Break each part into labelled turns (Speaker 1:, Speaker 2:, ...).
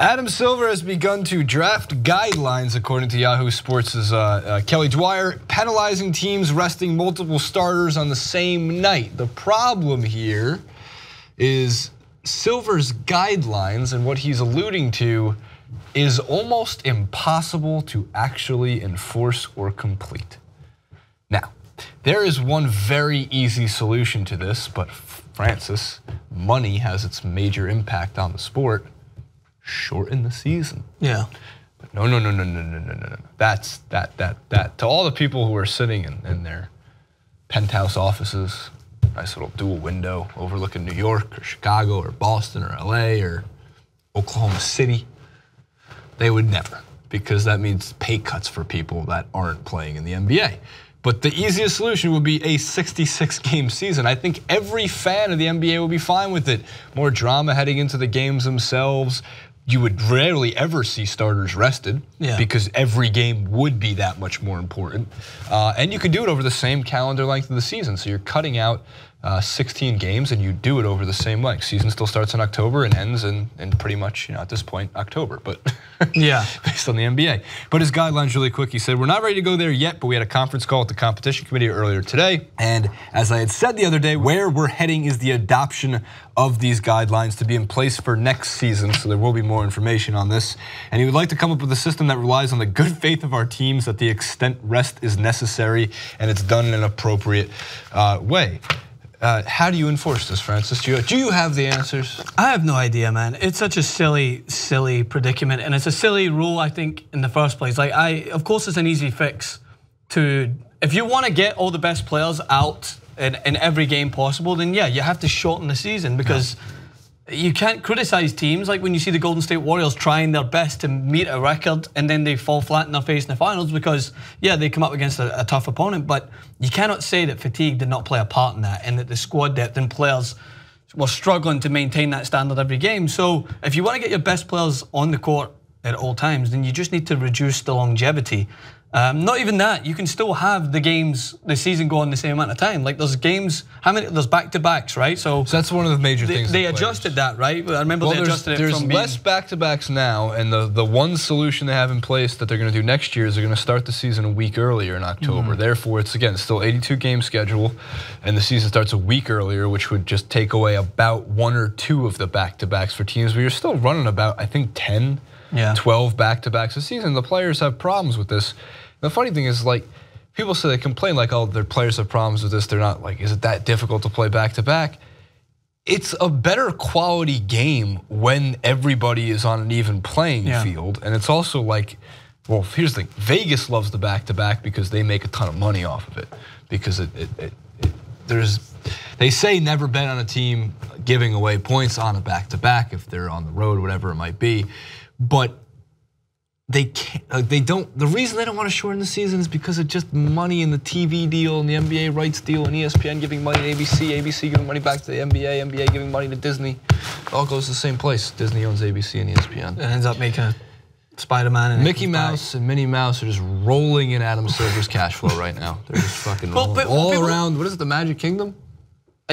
Speaker 1: Adam Silver has begun to draft guidelines, according to Yahoo Sports' Kelly Dwyer, penalizing teams resting multiple starters on the same night. The problem here is Silver's guidelines, and what he's alluding to is almost impossible to actually enforce or complete. Now, there is one very easy solution to this, but Francis, money has its major impact on the sport. Shorten the season.
Speaker 2: Yeah.
Speaker 1: But no. That's that. To all the people who are sitting in their penthouse offices, nice little dual window overlooking New York or Chicago or Boston or LA or Oklahoma City, they would never, because that means pay cuts for people that aren't playing in the NBA. But the easiest solution would be a 66-game season. I think every fan of the NBA would be fine with it. More drama heading into the games themselves. You would rarely ever see starters rested because every game would be that much more important. And you could do it over the same calendar length of the season. So you're cutting out 16 games and you do it over the same length. Season still starts in October and ends in pretty much, at this point, October, but based on the NBA. But his guidelines really quick, he said, we're not ready to go there yet, but we had a conference call with the competition committee earlier today. And as I had said the other day, where we're heading is the adoption of these guidelines to be in place for next season, so there will be more information on this. And he would like to come up with a system that relies on the good faith of our teams, that the extent rest is necessary and it's done in an appropriate way. How do you enforce this, Francis? Do you have the answers?
Speaker 2: I have no idea, man. It's such a silly predicament, and it's a silly rule, I think, in the first place. Of course, it's an easy fix to, if you want to get all the best players out in every game possible, then yeah, you have to shorten the season, because you can't criticize teams like when you see the Golden State Warriors trying their best to meet a record and then they fall flat in their face in the finals because, yeah, they come up against a tough opponent, but you cannot say that fatigue did not play a part in that and that the squad depth and players were struggling to maintain that standard every game. So if you want to get your best players on the court at all times, then you just need to reduce the longevity. Not even that, you can still have the games, the season go on the same amount of time. Like there's games, there's back-to-backs, right? So
Speaker 1: that's one of the major things.
Speaker 2: They adjusted that, right? I remember they adjusted it from
Speaker 1: There's less back-to-backs now, and the one solution they have in place that they're going to do next year is they're going to start the season a week earlier in October. Therefore, it's again still 82-game schedule, and the season starts a week earlier, which would just take away about 1 or 2 of the back-to-backs for teams. But you're still running about, I think, 10, 12 back-to-backs a season. The players have problems with this. The funny thing is, like, people say they complain like, oh, their players have problems with this. They're not like, is it that difficult to play back-to-back? It's a better quality game when everybody is on an even playing field. And it's also like, well, here's the thing. Vegas loves the back-to-back because they make a ton of money off of it. Because they say never bet on a team giving away points on a back-to-back if they're on the road, whatever it might be. But they don't. The reason they don't want to shorten the season is because of just money in the TV deal and the NBA rights deal and ESPN giving money to ABC, ABC giving money back to the NBA, NBA giving money to Disney. It all goes to the same place. Disney owns ABC and ESPN.
Speaker 2: It ends up making a Spider-Man and
Speaker 1: Mickey Mouse and Minnie Mouse are just rolling in Adam Silver's cash flow right now. They're just fucking rolling all around. What is it, the Magic Kingdom?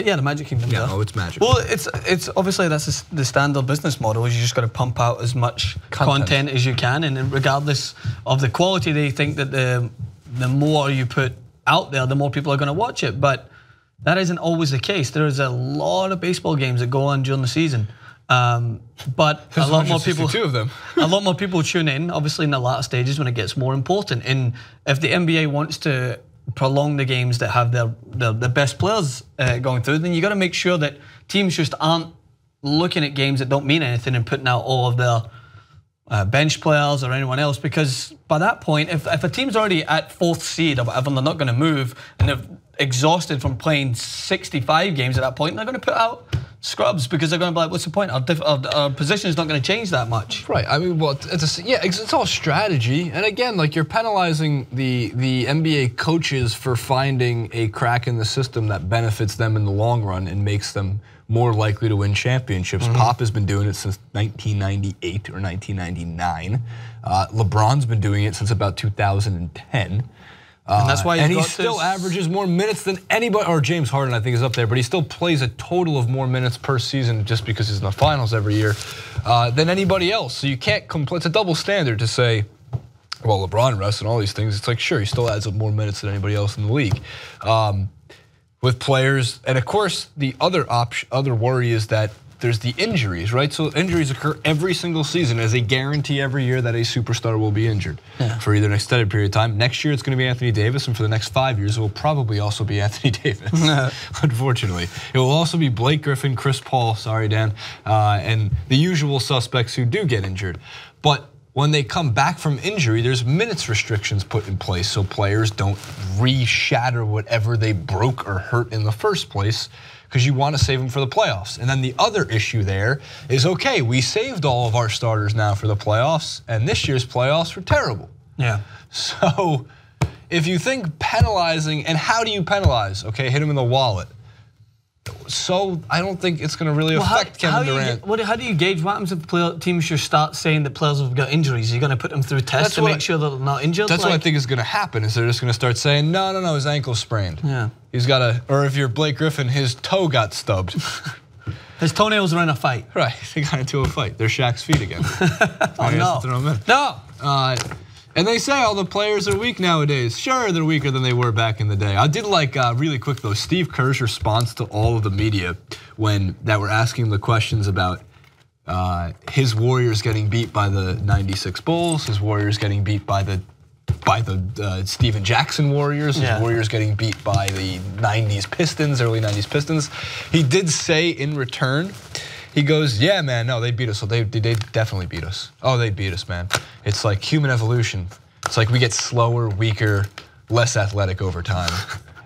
Speaker 2: Yeah, the Magic Kingdom.
Speaker 1: Yeah, no, it's magic.
Speaker 2: Well, it's obviously that's the standard business model. Is you just got to pump out as much content as you can, and regardless of the quality, they think that the more you put out there, the more people are going to watch it. But that isn't always the case. There is a lot of baseball games that go on during the season, but a lot more people.
Speaker 1: Of them.
Speaker 2: A lot more people tune in. Obviously, in the latter stages when it gets more important, and if the NBA wants to prolong the games that have the best players going through, then you got to make sure that teams just aren't looking at games that don't mean anything and putting out all of their bench players or anyone else, because by that point, if a team's already at 4th seed or whatever, and they're not going to move, and they're exhausted from playing 65 games at that point, they're going to put out scrubs because they're going to be like, what's the point? Our position is not going to change that much.
Speaker 1: Right. I mean, well, it's all strategy. And again, like, you're penalizing the NBA coaches for finding a crack in the system that benefits them in the long run and makes them more likely to win championships. Pop has been doing it since 1998 or 1999. LeBron's been doing it since about 2010. And
Speaker 2: that's why
Speaker 1: he still averages more minutes than anybody, or James Harden I think is up there, but he still plays a total of more minutes per season just because he's in the finals every year. than anybody else. So you can't it's a double standard to say, well, LeBron rests and all these things. It's like, sure, he still adds up more minutes than anybody else in the league. With players, and of course, the other worry is that there's the injuries, right? So injuries occur every single season as a guarantee every year that a superstar will be injured for either an extended period of time. Next year, it's going to be Anthony Davis, and for the next 5 years, it will probably also be Anthony Davis, unfortunately. It will also be Blake Griffin, Chris Paul, sorry, Dan, and the usual suspects who do get injured. But when they come back from injury, there's minutes restrictions put in place so players don't re-shatter whatever they broke or hurt in the first place, because you want to save them for the playoffs. And then the other issue there is, okay, we saved all of our starters now for the playoffs, and this year's playoffs were terrible.
Speaker 2: Yeah.
Speaker 1: So if you think penalizing, and how do you penalize? Okay, hit him in the wallet. So I don't think it's going to really affect Kevin Durant.
Speaker 2: How do you gauge what happens if teams should start saying that players have got injuries? Are you going to put them through tests to make sure they're not injured?
Speaker 1: That's what I think is going to happen. Is they're just going to start saying, no, his ankle's sprained.
Speaker 2: Yeah,
Speaker 1: he's got or if you're Blake Griffin, his toe got stubbed.
Speaker 2: His toenails are in a fight.
Speaker 1: Right, they got into a fight. They're Shaq's feet again.
Speaker 2: Oh no!
Speaker 1: No. And they say all the players are weak nowadays. Sure, they're weaker than they were back in the day. I did like, really quick though, Steve Kerr's response to all of the media that were asking the questions about his Warriors getting beat by the '96 Bulls, his Warriors getting beat by the Steven Jackson Warriors, his Warriors getting beat by the '90s Pistons, early '90s Pistons. He did say in return, he goes, yeah, man, no, they beat us. So they definitely beat us. Oh, they beat us, man. It's like human evolution. It's like we get slower, weaker, less athletic over time.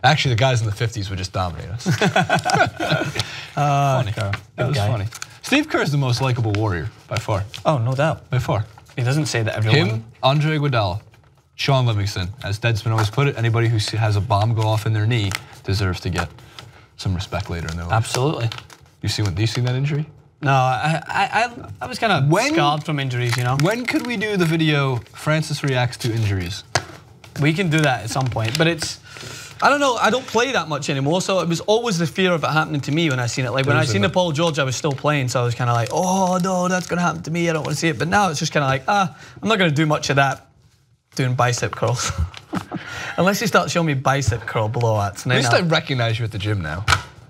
Speaker 1: Actually, the guys in the 50s would just dominate us. Funny. It was funny. Steve Kerr is the most likable Warrior, by far.
Speaker 2: Oh, no doubt.
Speaker 1: By far.
Speaker 2: He doesn't say that everyone.
Speaker 1: Him, Andre Iguodala, Sean Livingston. As Deadspin always put it, anybody who has a bomb go off in their knee deserves to get some respect later in their life.
Speaker 2: Absolutely.
Speaker 1: Do you see that injury?
Speaker 2: No, I was kind of scarred from injuries, you know.
Speaker 1: When could we do the video, Francis reacts to injuries?
Speaker 2: We can do that at some point, but I don't know, I don't play that much anymore, so it was always the fear of it happening to me when I seen it. Like when I seen the Paul George, I was still playing, so I was kind of like, oh no, that's gonna happen to me, I don't want to see it. But now it's just kind of like, I'm not gonna do much of that, doing bicep curls. Unless you start showing me bicep curl blowouts.
Speaker 1: At least I recognize you at the gym now.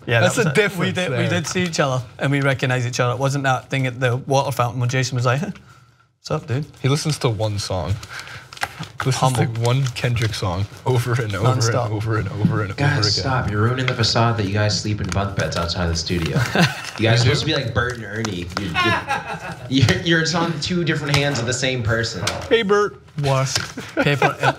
Speaker 2: Yeah,
Speaker 1: that's the difference.
Speaker 2: We did see each other and we recognized each other. It wasn't that thing at the water fountain when Jason was like, what's up, dude?
Speaker 1: He listens to one song. Listens to one Kendrick song over and over and over and over and over again.
Speaker 3: Guys, stop. You're ruining the facade that you guys sleep in bunk beds outside the studio. You guys are supposed to be like Bert and Ernie. You're on two different hands of the same person.
Speaker 1: Hey, Bert.
Speaker 2: Worst. Paper.